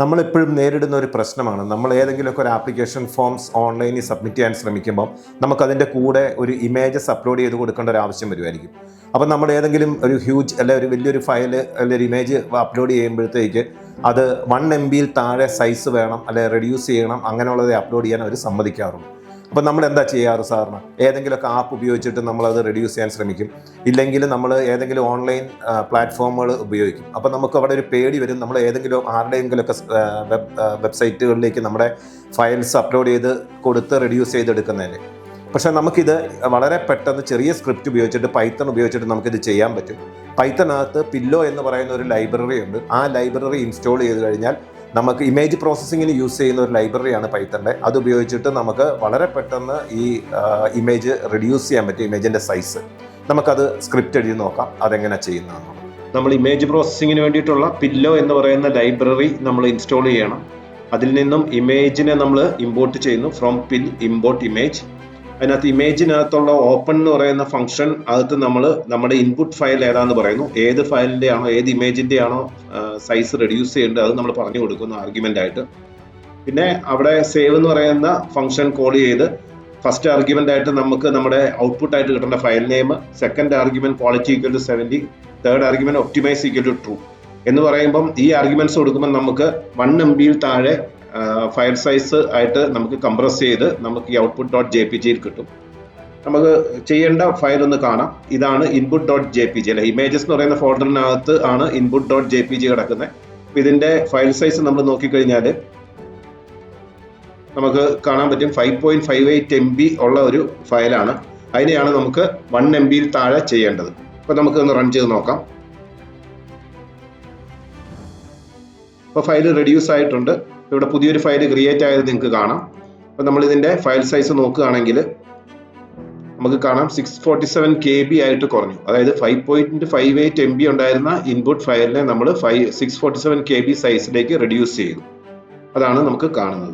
നമ്മളെപ്പോഴും നേരിടുന്ന ഒരു പ്രശ്നമാണ്. നമ്മൾ ഏതെങ്കിലുമൊക്കെ ഒരു ആപ്ലിക്കേഷൻ ഫോംസ് ഓൺലൈനിൽ സബ്മിറ്റ് ചെയ്യാൻ ശ്രമിക്കുമ്പോൾ നമുക്കതിൻ്റെ കൂടെ ഒരു ഇമേജസ് അപ്ലോഡ് ചെയ്ത് കൊടുക്കേണ്ട ഒരു ആവശ്യം വരുമായിരിക്കും. അപ്പം നമ്മൾ ഏതെങ്കിലും ഒരു ഹ്യൂജ് അല്ലെ ഒരു വലിയൊരു ഫയൽ അല്ലെ ഒരു ഇമേജ് അപ്ലോഡ് ചെയ്യുമ്പോഴത്തേക്ക് അത് 1 MB താഴെ സൈസ് വേണം, അല്ലെ റെഡ്യൂസ് ചെയ്യണം, അങ്ങനെയുള്ളത് അപ്ലോഡ് ചെയ്യാൻ അവർ സമ്മതിക്കാറുണ്ട്. അപ്പം നമ്മൾ എന്താ ചെയ്യാറ്? സാറിന് ഏതെങ്കിലുമൊക്കെ ആപ്പ് ഉപയോഗിച്ചിട്ട് നമ്മളത് റെഡ്യൂസ് ചെയ്യാൻ ശ്രമിക്കും, ഇല്ലെങ്കിൽ നമ്മൾ ഏതെങ്കിലും ഓൺലൈൻ പ്ലാറ്റ്ഫോമുകൾ ഉപയോഗിക്കും. അപ്പം നമുക്ക് അവിടെ ഒരു പേടി വരും, നമ്മൾ ഏതെങ്കിലും ആരുടെയെങ്കിലുമൊക്കെ വെബ്സൈറ്റുകളിലേക്ക് നമ്മുടെ ഫയൽസ് അപ്ലോഡ് ചെയ്ത് കൊടുത്ത് റെഡ്യൂസ് ചെയ്തെടുക്കുന്നതിന്. പക്ഷേ നമുക്കിത് വളരെ പെട്ടെന്ന് ചെറിയ സ്ക്രിപ്റ്റ് ഉപയോഗിച്ചിട്ട് പൈത്തൺ ഉപയോഗിച്ചിട്ട് നമുക്കിത് ചെയ്യാൻ പറ്റും. പൈത്തണിനകത്ത് പില്ലോ എന്ന് പറയുന്ന ഒരു ലൈബ്രറി ഉണ്ട്. ആ ലൈബ്രറി ഇൻസ്റ്റാൾ ചെയ്ത് കഴിഞ്ഞാൽ നമുക്ക് ഇമേജ് പ്രോസസ്സിങ്ങിന് യൂസ് ചെയ്യുന്ന ഒരു ലൈബ്രറിയാണ് പൈത്തണിൻ്റെ. അത് ഉപയോഗിച്ചിട്ട് നമുക്ക് വളരെ പെട്ടെന്ന് ഈ ഇമേജ് റെഡ്യൂസ് ചെയ്യാൻ പറ്റും, ഇമേജിൻ്റെ സൈസ്. നമുക്കത് സ്ക്രിപ്റ്റ് എഴുതി നോക്കാം അതെങ്ങനെ ചെയ്യുന്നതാണ്. നമ്മൾ ഇമേജ് പ്രോസസ്സിങ്ങിന് വേണ്ടിയിട്ടുള്ള പില്ലോ എന്ന് പറയുന്ന ലൈബ്രറി നമ്മൾ ഇൻസ്റ്റാൾ ചെയ്യണം. അതിൽ നിന്നും ഇമേജിനെ നമ്മൾ ഇമ്പോർട്ട് ചെയ്യുന്നു. From pill import image. അതിനകത്ത് ഇമേജിനകത്തുള്ള ഓപ്പൺ എന്ന് പറയുന്ന ഫംഗ്ഷൻ അകത്ത് നമ്മൾ നമ്മുടെ ഇൻപുട്ട് ഫയൽ ഏതാന്ന് പറയുന്നു. ഏത് ഫയലിൻ്റെ ആണോ ഏത് ഇമേജിൻ്റെ ആണോ സൈസ് റെഡ്യൂസ് ചെയ്യേണ്ടത് അത് നമ്മൾ പറഞ്ഞു കൊടുക്കുന്നു ആർഗ്യുമെൻ്റ് ആയിട്ട്. പിന്നെ അവിടെ സേവ് എന്ന് പറയുന്ന ഫംഗ്ഷൻ കോൾ ചെയ്ത് ഫസ്റ്റ് ആർഗ്യുമെൻ്റ് ആയിട്ട് നമുക്ക് നമ്മുടെ ഔട്ട്പുട്ട് ആയിട്ട് കിട്ടേണ്ട file name, second argument quality equal to 70, third argument optimise equal to true എന്ന് പറയുമ്പം ഈ ആർഗ്യുമെന്റ്സ് കൊടുക്കുമ്പോൾ നമുക്ക് 1 MB താഴെ ഫയൽ സൈസ് ആയിട്ട് നമുക്ക് കംപ്രസ് ചെയ്ത് നമുക്ക് ഈ ഔട്ട്പുട്ട് ഡോട്ട് JPG കിട്ടും. നമുക്ക് ചെയ്യേണ്ട ഫയൽ ഒന്ന് കാണാം. ഇതാണ് ഇൻപുട്ട് ഡോട്ട് JPG അല്ലെ, ഇമേജസ് എന്ന് പറയുന്ന ഫോൾഡറിനകത്ത് ആണ് ഇൻപുട്ട് ഡോട്ട് JPG കിടക്കുന്നത്. ഇതിന്റെ ഫയൽ സൈസ് നമ്മൾ നോക്കിക്കഴിഞ്ഞാൽ നമുക്ക് കാണാൻ പറ്റും 5.58 MB ഉള്ള ഒരു ഫയലാണ്. അതിനെയാണ് നമുക്ക് 1 MB താഴെ ചെയ്യേണ്ടത്. അപ്പൊ നമുക്ക് ഒന്ന് റൺ ചെയ്ത് നോക്കാം. അപ്പോൾ ഫയൽ റെഡ്യൂസ് ആയിട്ടുണ്ട്. ഇവിടെ പുതിയൊരു ഫയൽ ക്രിയേറ്റ് ആയത് നിങ്ങൾക്ക് കാണാം. അപ്പോൾ നമ്മൾ ഇതിന്റെ ഫയൽ സൈസ് നോക്കുകയാണെങ്കിൽ നമുക്ക് കാണാം 647 KB ആയിട്ട് കുറഞ്ഞു. അതായത് 5.58 MB ഉണ്ടായിരുന്ന ഇൻപുട്ട് ഫയലിനെ നമ്മൾ 647 KB സൈസിലേക്ക് റെഡ്യൂസ് ചെയ്തു. അതാണ് നമുക്ക് കാണുന്നത്.